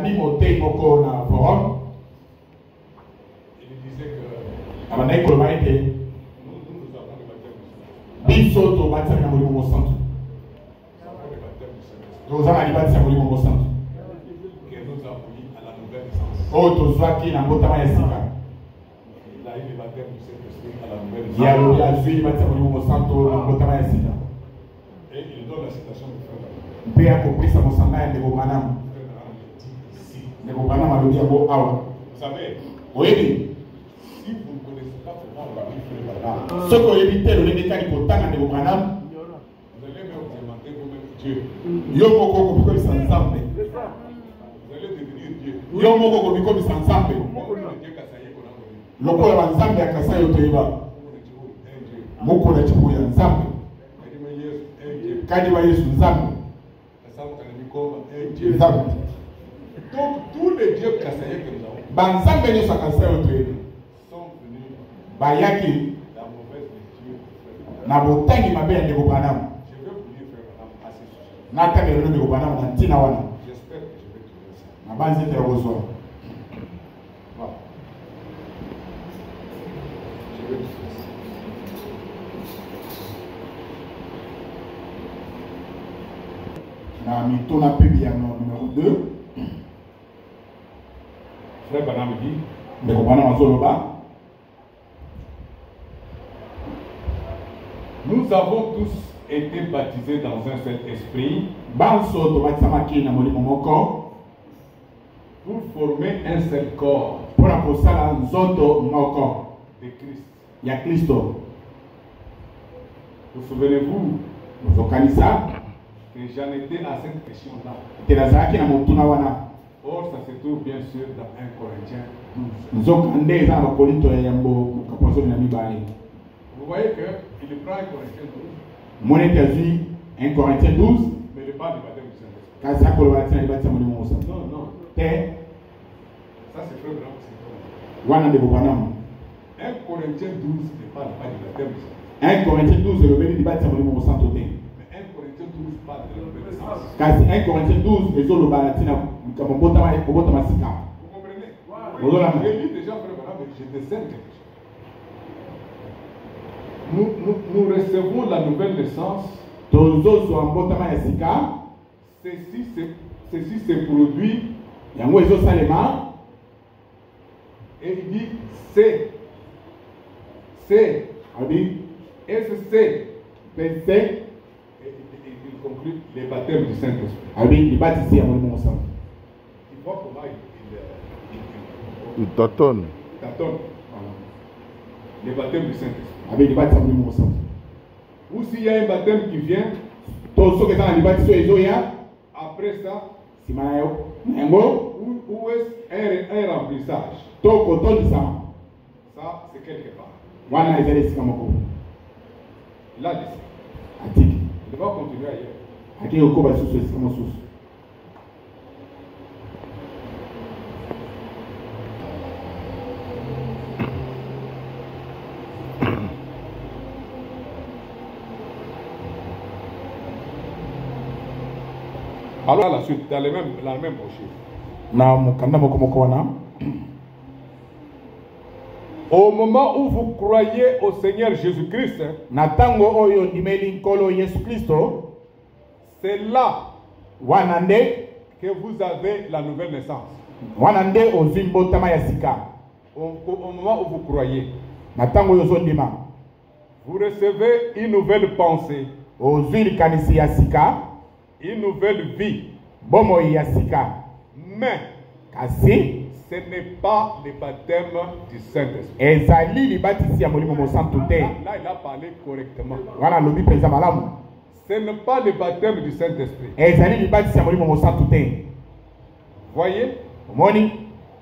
Nani Moté Moko na forum. Il disait que Abanaï Koloma était. nous avons le baptême du Saint-Esprit. Biso to baptême na molimo santo. Nous avons le baptême du Saint-Esprit. Nous avons le baptême na molimo santo. Que nous avons mis à la nouvelle naissance. Oh to zwaki na mbotama ya sika. Il a eu le baptême du Saint-Esprit à la nouvelle Ya lo naissance. ya zui baptême na molimo santo na mbotama ya sika. Et il donne la citation de Frère Branham. Pe ya kopesa mosanga ya ndeko Branham. Frère Branham le dit ici. Ndeko Branham alobi yango awa. Vous savez, Oyebi. si vous ne connaissez pas comment on a vu Frère Branham, Soko oyebi te lolenge kani kotanga ndeko Branham. vous allez même vous demander vous-même Dieu. Yo moko kobikomisa nzambe. Vous allez devenir Dieu. Yo moko kobikomisa nzambe. Dieu Kassaye qu'on a connu. Lokola banzambe ya kasa yo toyeba. Un Dieu. Moko na chibu ya nzambe. Kadima Yesu, un Dieu. Kadi ba Yesu nzambe. Kasamu Kanamikoma, un Dieu. Nzambe. Donc tous les dieux Kassaye que nous avons Banzambe nyonso ya kasa yo toyeba. sont venus Bayaki la mauvaise lecture. na botangi mabe ya ndeko Branham. Je vais vous lire Frère Branham à ce sujet. Natanga lelo ndeko Branham na ntina wana. J'espère que je vais trouver ça. Na banzi te ya kozwa. Voilà. Je vais trouver ça. Na mituna pebi ya numéro 2. Frère Branham dit, Ndeko Branham azoloba. nous avons tous été baptisés dans un seul esprit Banso tobatisamaki na molimo moko. pour former un seul corps Mpona kosala nzoto moko de Christ. ya Kristo. Vous souvenez-vous Ozokanisa que j'en étais à cette question-là. te nazalaki na motuna wana. Or, ça se trouve bien sûr dans 1 Corinthiens 12. Nzoka nde eza na bakorinto ya yambo mokapo zomi na mibale. Vous voyez qu'il prend 1 Corinthiens 12, Mwana ete azwi 1 Corinthiens 12 mais le pas du baptême du Saint-Esprit. kasi akoloba tina libati ya molimo mosantu. Non, non. Te Ça, c'est Frère Branham, c'est comme wana ndeko Branham. 1 Corinthiens 12 ne parle pas du baptême du Saint-Esprit. 1 Corinthiens 12 elobeli libati ya molimo mosantu te. Mais 1 Corinthiens 12 parle de la nouvelle naissance. Kasi 1 Corinthiens 12 ezoloba na tina likambo kobotama sika. Vous comprenez? Voilà. Je lis déjà Frère Branham, mais je décèle quelque chose. Nous recevons la nouvelle naissance. Tozozwa mbotama ya sika. Ceci se produit. Yango ezosalema. Et il dit c'est. Abi SC. PC Et il conclut les baptêmes du Saint-Esprit. abi libatisi ya molimo mosantu. Il voit comment Il tâtonne. tâtonne. Les baptêmes du Saint-Esprit. Abi libatisi ya molimo mosantu. Ou s'il y a un baptême qui vient, To soki eza na libatiso ezoya après ça, nsima na yango où est un remplissage? to kotondisama Ça, c'est quelque part. wana ezali esika moko. Il a dit ça. Atiki Il va continuer ailleurs. akei kokoba lisusu esika mosusu. Alors, à la suite, dans la même brochure. Na mokanda moko moko wana. Au moment où vous croyez au Seigneur Jésus-Christ, Na tango oyo ndimeli nkolo Yesu Kristo c'est là wana nde que vous avez la nouvelle naissance. wana nde ozwi mbotama ya sika. Au moment où vous croyez, Na tango oyo ozondima vous recevez une nouvelle pensée, ozwi likanisi ya sika, une nouvelle vie. bomoi ya sika. Mais Kasi ce n'est pas le baptême du Saint-Esprit. ezali libatisi ya molimo mosantu te. Là, il a parlé correctement. Wana lobi penza malamu. Ce n'est pas le baptême du Saint-Esprit. Ezali libatisi ya molimo mosantu te. Voyez, Omoni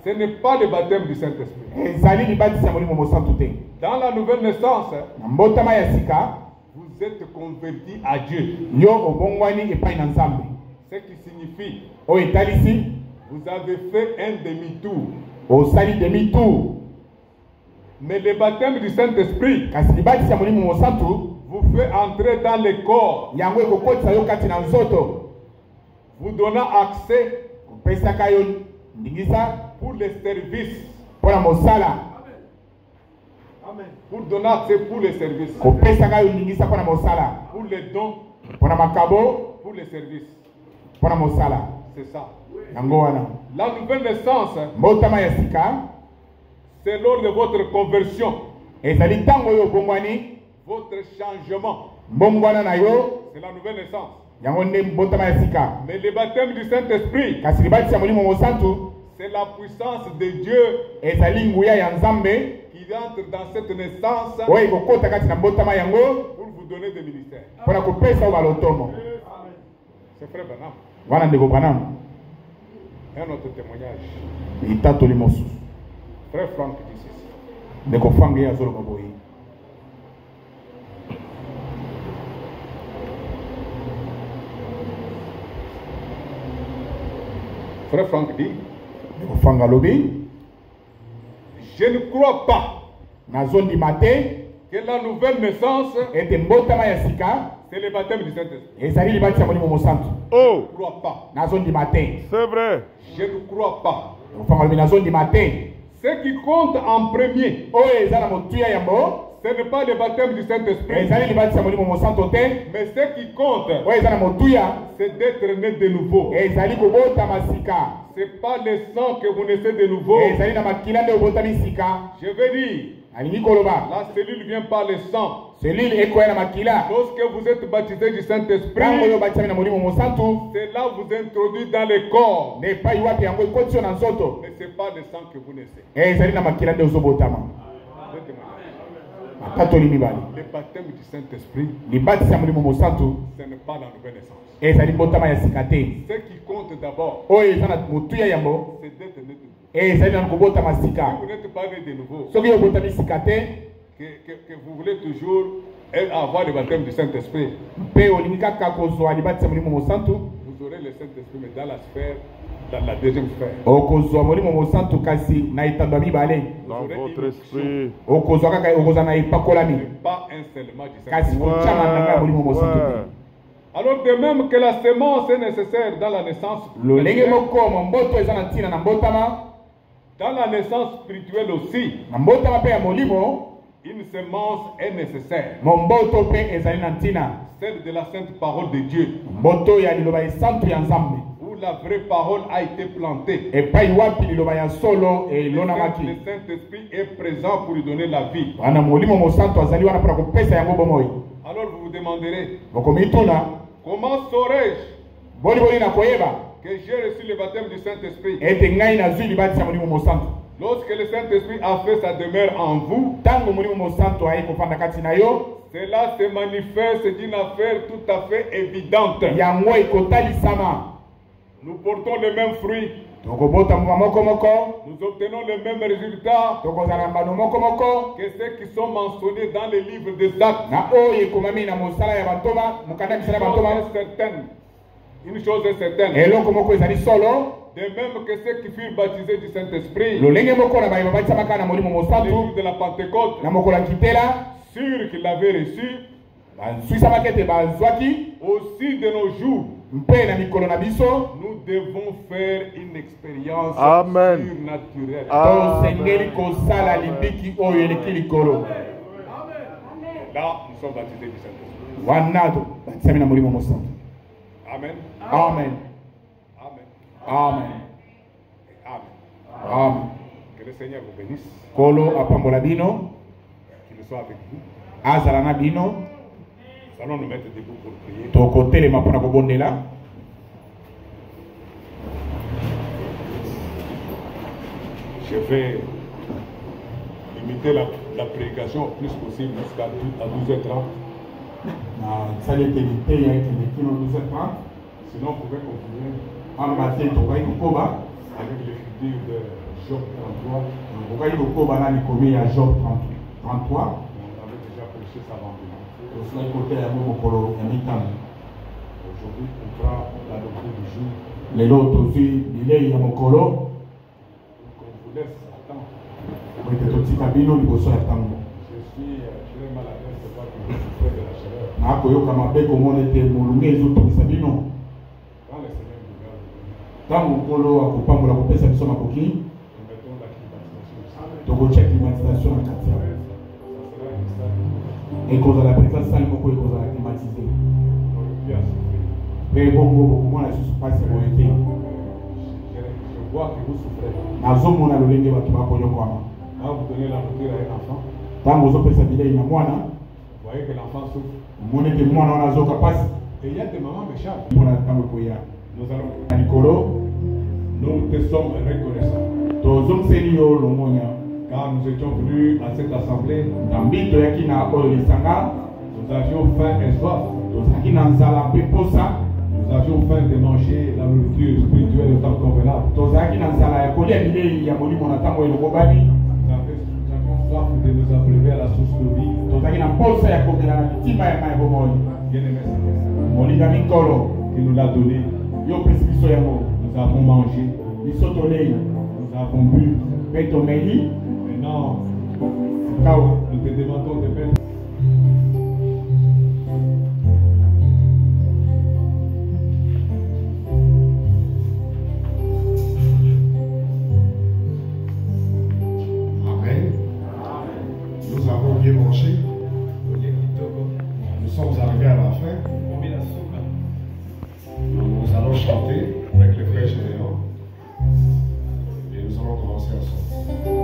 ce n'est pas le baptême du Saint-Esprit. ezali libatisi ya molimo mosantu te. Dans la nouvelle naissance, Na mbotama ya sika vous êtes convertis à Dieu. yo obongwani epai na Nzambe. Ce qui signifie, Oyo etalisi vous avez fait un demi-tour. osali demi-tour. Mais le baptême du Saint-Esprit Kasi libatisi ya molimo mosantu vous fait entrer dans le corps, yango ekokotisa yo kati na nzoto. vous donnant accès kopesaka yo ndingisa pour les services. pona mosala. Amen. Pour donner accès pour les services. Kopesaka yo ndingisa pona mosala. Pour les dons. Pona makabo. Pour les services. Pona mosala. C'est ça. Yango wana. La nouvelle naissance, mbotama ya sika, c'est lors de votre conversion. ezali tango yo bongwani, votre changement. Mbongwana na yo, c'est la nouvelle naissance. Yango nde mbotama ya sika. Mais le baptême du Saint-Esprit, kasi libati ya molimo mosantu, c'est la puissance de Dieu ezali nguya ya Nzambe qui entre dans cette naissance oyo ekokota kati na mbotama yango pour vous donner des ministères. mpona kopesa yo balotomo. C'est frère Branham. Wana ndeko Branham. Un autre témoignage. Itatoli mosusu. Frère Franck dit ceci. Ndeko Franck ye azoloba boye. Frère Franck dit, ndeko Franck alobi, je ne crois pas nazondi mate que la nouvelle naissance ete mbotama ya sika c'est le baptême du Saint-Esprit. ezali libati ya molimo mosantu. Je ne crois pas. Nazondi mate. C'est vrai. Je ne crois pas. Ndeko Franck alobi nazondi mate. Ce qui compte en premier, oyo eza na motuya yango, ce n'est pas le baptême du Saint-Esprit. ezali libati ya molimo mosantu te. Mais ce qui compte, oyo eza na motuya, c'est d'être né de nouveau. ezali kobotama sika. C'est pas le sang que vous naissez de nouveau. ezali na makila nde obotami sika. Je veux dire, alingi koloba, la cellule vient par le sang. selile ekoya na makila. Lorsque vous êtes baptisé du Saint-Esprit, tango oyo batiami na molimo mosantu, cela vous introduit dans le corps. na epai wapi yango ekoti yo na nzoto. Mais ce n'est pas le sang que vous naissez. ezali na makila nde ozobotama. Atatoli mibali. Le baptême du Saint-Esprit, libati ya molimo mosantu, ce n'est pas la nouvelle naissance. ezali mbotama ya sika te. Ce qui compte d'abord, oyo eza na motuya yango, c'est d'être né de nouveau. ezali na kobotama sika. Vous n'êtes pas né de nouveau. soki obotami sika te, Que vous voulez toujours avoir le baptême du Saint-Esprit. mpe olingi kaka kozwa libati ya molimo mosantu, Vous aurez le Saint-Esprit, mais dans la sphère, dans la deuxième sphère. okozwa molimo mosantu kasi na etando ya mibale. Dans votre esprit. okozwa kaka okozwa na epakolami, Pas un seulement du kasi Saint-Esprit. kotyama na ngai ya molimo mosantu te. Alors de même que la sémence est nécessaire dans la naissance, lolenge moko mboto eza na ntina na mbotama, dans la naissance spirituelle aussi, na mbotama mpe ya molimo, une sémence est nécessaire. mboto mpe ezali na ntina, Celle de la sainte parole de Dieu, mboto ya liloba esantu ya Nzambe, où la vraie parole a été plantée. epai wapi liloba ya solo Le elonamaki. Saint-Esprit est présent pour lui donner la vie. wana molimo mosantu azali wana mpona kopesa yango bomoi. Alors vous vous demanderez, bokomituna, comment saurais-je boli na koyeba que j'ai reçu le baptême du Saint-Esprit? ete ngai nazwi libati ya molimo mosantu. Lorsque le Saint-Esprit a fait sa demeure en vous, tango molimo mosantu aye kofanda kati na yo, cela se manifeste d'une affaire tout à fait évidente. yango ekotalisama. Nous portons les mêmes fruits, tokobota mbuma moko moko, nous obtenons les mêmes résultats tokozala mbano moko moko, que ceux qui sont mentionnés dans les livres des actes. na oyo ekomami na mosala ya bantoma, mokanda misala ya bantoma. Une chose est certaine. eloko moko ezali solo, De même que ceux qui furent baptisés du Saint-Esprit, lolenge moko na baye babatisamaka na molimo le mosantu, jour de la Pentecôte, na mokolo ya kitela, sûr qu'ils l'avaient reçu, bazwisamaka ete bazwaki. aussi de nos jours, mpe na mikolo na biso, nous devons faire une expérience Amen. surnaturelle. tosengeli kosala libiki oyo eleki likolo. Là, nous sommes baptisés du Saint-Esprit. wana batisami na molimo mosantu. Amen. Amen. Amen. Amen. Amen. Amen. Que le Seigneur vous bénisse, kolo apambola bino, qu'il soit avec vous. azala na bino. Nous allons nous mettre debout pour prier. tokotelema mpona kobondela. Je vais limiter la prédication au plus possible jusqu'à 12h30. nasali ete liteya ekende kino 12h30. Sinon, vous pouvez continuer amba te tokoki kokoba, avec l'écriture de Job 33. tokoki kokoba na likomi ya Job 33. On avait déjà prêché ça vendredi. tosilaki koteya yango mokolo ya mitano. Aujourd'hui, on fera la doctrine du jour. lelo tozwi bilei ya mokolo, Donc, on vous laisse attendre. ete totika bino liboso ya ntango. Je suis très mal à l'aise de voir que vous souffrez de la chaleur. nakoyoka mabe komona ete molunge ezotokisa bino. Quand le Seigneur vous verra, Tant que l'eau a coupé, on a coupé, ça me semble beaucoup. Donc, on check climatisation en quartier. Et cause à la présence, ça, il faut que cause à la climatisée. Mais bon, moi, je ne suis pas sécurité. Je vois que vous souffrez. Na zomo na lolenge watu wako yoko ama. Quand vous donnez la nourriture à un enfant, Tango zo pesa bile ina mwana. vous voyez que l'enfant souffre. Mone ke mwana wana zo kapasi. Et il y a des mamans méchantes. Mwana tango koya. Nous allons. Nikolo. Nous te sommes reconnaissants. To zo mseli yo longonya. Quand nous étions venus à cette assemblée, Nambi to yaki na oyo lisanga. nous avions faim et soif. To zaki na nzala pe posa. Nous avions faim de manger la nourriture spirituelle au temps convenable. To zaki na nzala ya kolia bile ya molimo na tango eloko bani. Nous avions soif de nous abreuver à la source de vie. To zaki na posa ya komela na mitima ya mai bomoli. Bien-aimé, Molinga mikolo. il nous l'a donné. Yo pesi biso yango. Nous avons mangé. Biso to lei. Nous avons bu. Pe to meli. Maintenant, Kao. nous te demandons de mettre. Amen. Nous avons bien mangé. Nous sommes arrivés à la fin. Nous allons chanter avec le frère Général. Et nous allons commencer à chanter.